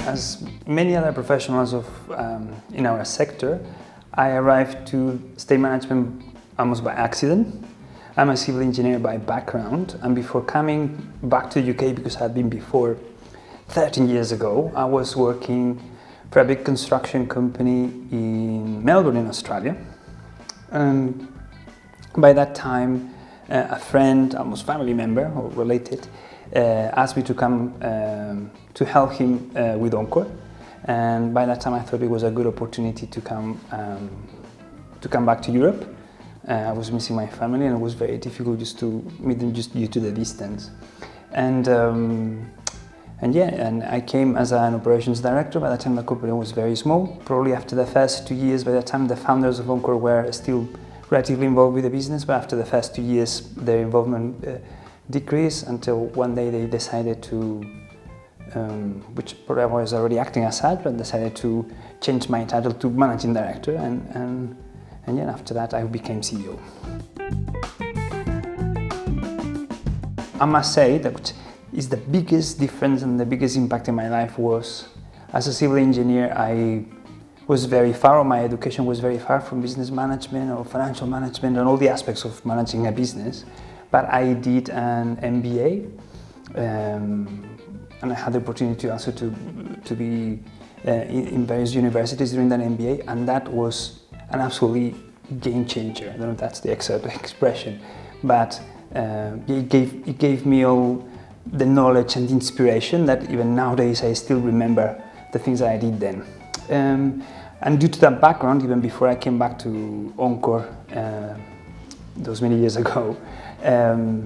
As many other professionals in our sector, I arrived to state management almost by accident. I'm a civil engineer by background, and before coming back to the UK, because I had been before 13 years ago, I was working for a big construction company in Melbourne in Australia. And by that time, a friend, almost family member or related, asked me to come to help him with Encore. And by that time I thought it was a good opportunity to come back to Europe. I was missing my family and it was very difficult just to meet them just due to the distance. And I came as an operations director. By the time the company was very small. Probably after the first 2 years, by the time the founders of Encore were still relatively involved with the business, but after the first 2 years their involvement decreased until one day they decided to, which probably I was already acting as such, but decided to change my title to managing director, and after that I became CEO. I must say that is the biggest difference and the biggest impact in my life was, as a civil engineer, I was very far, or my education was very far from business management or financial management and all the aspects of managing a business. But I did an MBA, and I had the opportunity also to be in various universities during that MBA, and that was an absolutely game changer. I don't know if that's the exact expression, but it gave me all the knowledge and the inspiration that even nowadays I still remember the things that I did then. And due to that background, even before I came back to Encore those many years ago,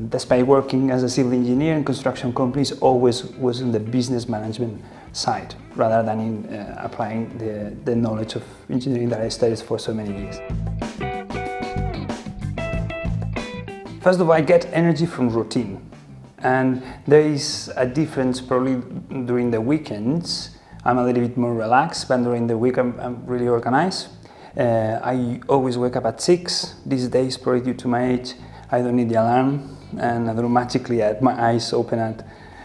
despite working as a civil engineer in construction companies, always was in the business management side rather than in applying the knowledge of engineering that I studied for so many years. First of all, I get energy from routine, and there is a difference probably during the weekends. I'm a little bit more relaxed, but during the week I'm really organized. I always wake up at 6. These days, probably due to my age, I don't need the alarm, and automatically my eyes open at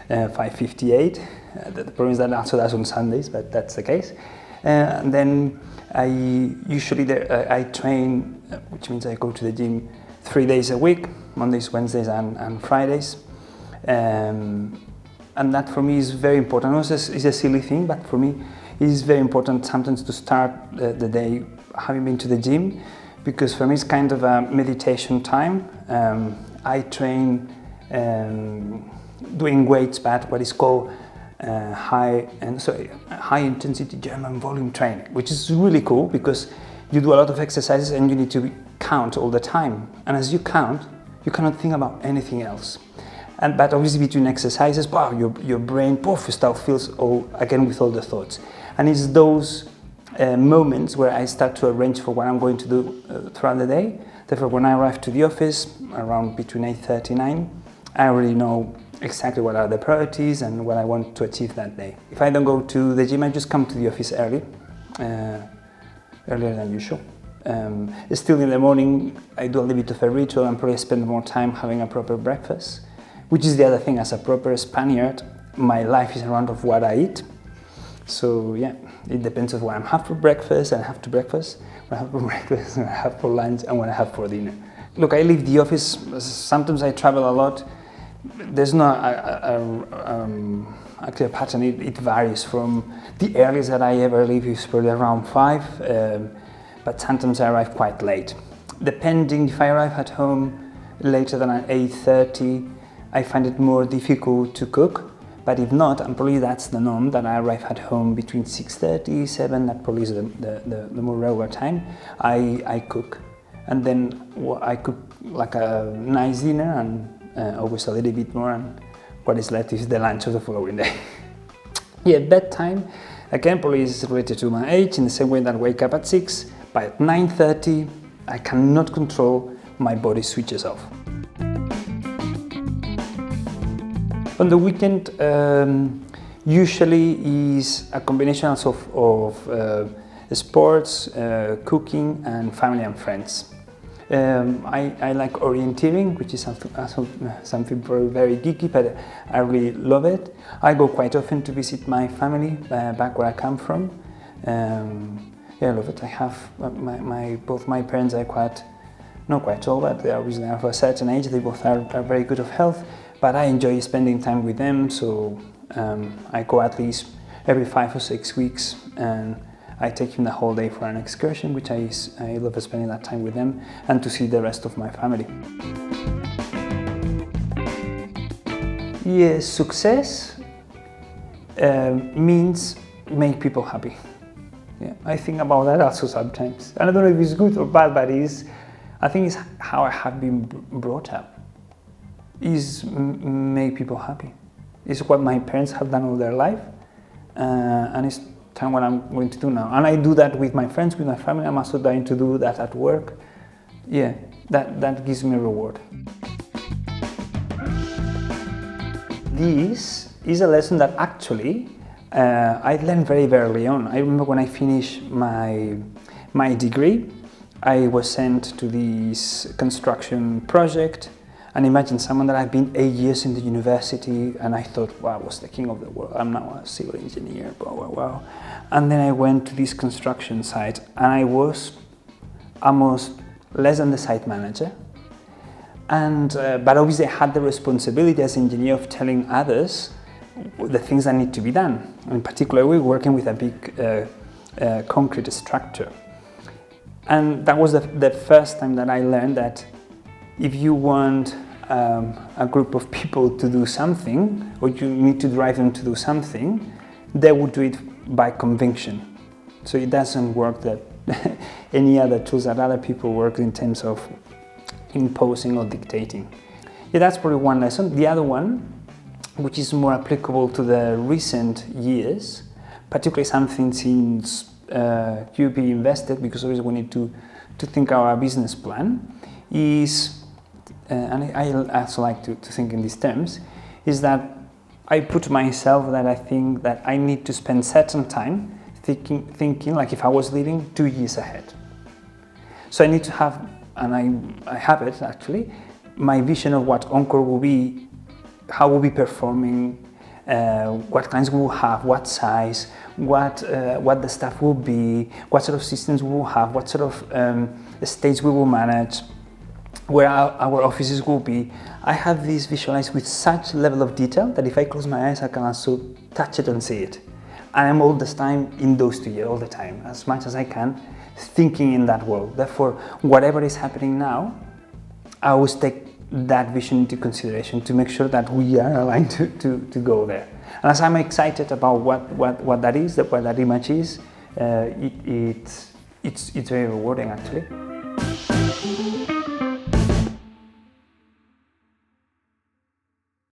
5:58. The problem is that also that's on Sundays, but that's the case. And then I train, which means I go to the gym 3 days a week, Mondays, Wednesdays and Fridays. And that for me is very important. Also, it's a silly thing, but for me it's very important sometimes to start the day having been to the gym, because for me it's kind of a meditation time. I train doing weights, but what is called high intensity German volume training, which is really cool because you do a lot of exercises and you need to count all the time. And as you count, you cannot think about anything else. But obviously between exercises, wow, your brain, you start feels again with all the thoughts. And it's those moments where I start to arrange for what I'm going to do throughout the day. Therefore, when I arrive to the office around between 8:30 and 9, I already know exactly what are the priorities and what I want to achieve that day. If I don't go to the gym, I just come to the office earlier than usual. Still in the morning, I do a little bit of a ritual and probably spend more time having a proper breakfast. Which is the other thing, as a proper Spaniard, my life is around of what I eat. So yeah, it depends on what I have for breakfast, and I have to breakfast, what I have for breakfast, what I have for lunch, and what I have for dinner. Look, I leave the office, sometimes I travel a lot. There's not a clear pattern, it varies from the earliest that I ever leave is probably around 5, but sometimes I arrive quite late. Depending if I arrive at home later than at 8:30, I find it more difficult to cook, but if not, and probably that's the norm, that I arrive at home between 6:30, 7, that probably is the more regular time, I cook. And then I cook like a nice dinner and always a little bit more, and what is left is the lunch of the following day. Yeah, bedtime, again, probably is related to my age, in the same way that I wake up at 6, but at 9:30, I cannot control, my body switches off. On the weekend, usually is a combination of sports, cooking, and family and friends. I like orienteering, which is something very geeky, but I really love it. I go quite often to visit my family back where I come from. Yeah, I love it. I have both my parents are not quite old, but they are obviously of a certain age. They both are very good of health, but I enjoy spending time with them. So I go at least every 5 or 6 weeks, and I take him the whole day for an excursion, which I love spending that time with them and to see the rest of my family. Yes, success means make people happy. Yeah, I think about that also sometimes. And I don't know if it's good or bad, but I think it's how I have been brought up. Is make people happy. It's what my parents have done all their life, and it's time what I'm going to do now. And I do that with my friends, with my family. I'm also trying to do that at work. Yeah, that gives me a reward. This is a lesson that actually I learned very early on. I remember when I finished my degree, I was sent to this construction project, and imagine someone that I've been 8 years in the university, and I thought, wow, I was the king of the world. I'm now a civil engineer, blah, blah, blah. And then I went to this construction site, and I was almost less than the site manager. And but obviously I had the responsibility as engineer of telling others the things that need to be done. In particular, we were working with a big concrete structure. And that was the first time that I learned that if you want a group of people to do something, or you need to drive them to do something, they would do it by conviction. So it doesn't work that any other tools that other people work in terms of imposing or dictating. Yeah, that's probably one lesson. The other one, which is more applicable to the recent years, particularly something since QP invested, because always we need to think our business plan, is, and I also like to think in these terms, is that I put myself that I think that I need to spend certain time thinking like if I was living 2 years ahead. So I need to have, and I have it actually, my vision of what Encore will be, how we'll be performing, what clients we will have, what size, what the staff will be, what sort of systems we will have, what sort of estates we will manage, where our offices will be. I have this visualized with such level of detail that if I close my eyes, I can also touch it and see it. And I'm all this time in those 2 years, all the time, as much as I can, thinking in that world. Therefore, whatever is happening now, I always take that vision into consideration to make sure that we are aligned to go there. And as I'm excited about what that is, what that image is, it's very rewarding actually.